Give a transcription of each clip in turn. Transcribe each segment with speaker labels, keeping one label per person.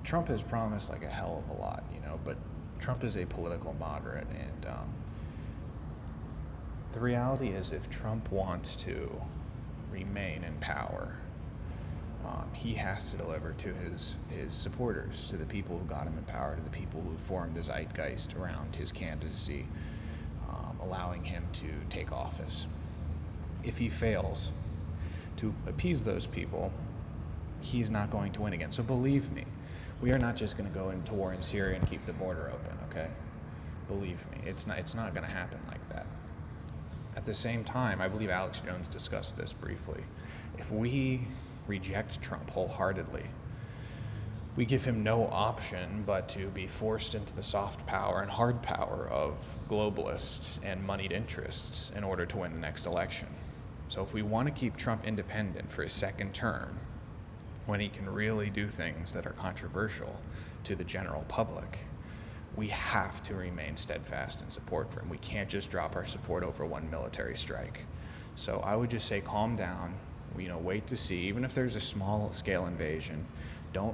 Speaker 1: Trump has promised like a hell of a lot, but Trump is a political moderate, and the reality is if Trump wants to remain in power, he has to deliver to his supporters, to the people who got him in power, to the people who formed the zeitgeist around his candidacy, allowing him to take office. If he fails to appease those people, he's not going to win again. So believe me, we are not just going to go into war in Syria and keep the border open, okay? Believe me, it's not going to happen like that. At the same time, I believe Alex Jones discussed this briefly. If we reject Trump wholeheartedly, we give him no option but to be forced into the soft power and hard power of globalists and moneyed interests in order to win the next election. So if we want to keep Trump independent for his second term, when he can really do things that are controversial to the general public, we have to remain steadfast in support for him. We can't just drop our support over one military strike. So I would just say calm down, wait to see. Even if there's a small-scale invasion,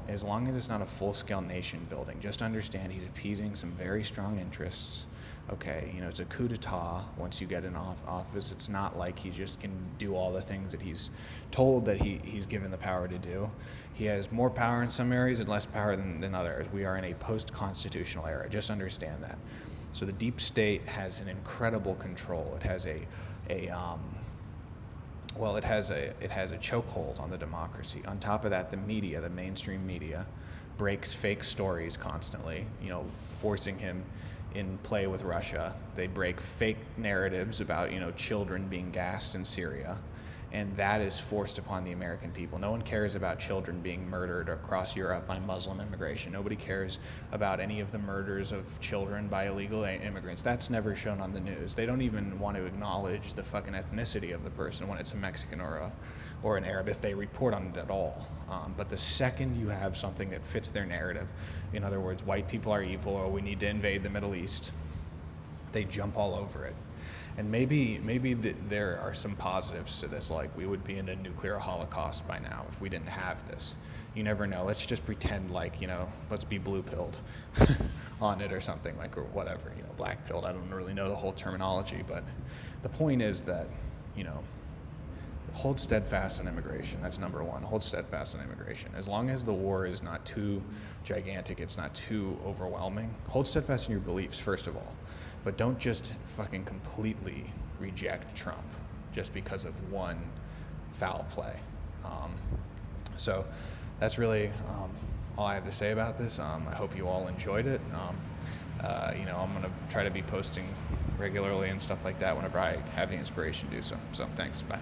Speaker 1: as long as it's not a full-scale nation building, just understand he's appeasing some very strong interests. Okay, it's a coup d'etat once you get in office. It's not like he just can do all the things that he's told that he's given the power to do. He has more power in some areas and less power than others. We are in a post-constitutional era. Just understand that. So the deep state has an incredible control. It has a chokehold on the democracy. On top of that, the media, the mainstream media, breaks fake stories constantly, forcing him in play with Russia. They break fake narratives about, children being gassed in Syria, and that is forced upon the American people. No one cares about children being murdered across Europe by Muslim immigration. Nobody cares about any of the murders of children by illegal immigrants. That's never shown on the news. They don't even want to acknowledge the fucking ethnicity of the person when it's a Mexican or an Arab, if they report on it at all. But the second you have something that fits their narrative, in other words, white people are evil or we need to invade the Middle East, they jump all over it. And maybe there are some positives to this, like we would be in a nuclear holocaust by now if we didn't have this. You never know. Let's just pretend like, let's be blue-pilled on it or something, or whatever, black-pilled. I don't really know the whole terminology, but the point is that, hold steadfast on immigration. That's number one. Hold steadfast on immigration. As long as the war is not too gigantic, it's not too overwhelming, hold steadfast in your beliefs, first of all. But don't just fucking completely reject Trump just because of one foul play. So that's really all I have to say about this. I hope you all enjoyed it. I'm going to try to be posting regularly and stuff like that whenever I have the inspiration to do so. So thanks. Bye.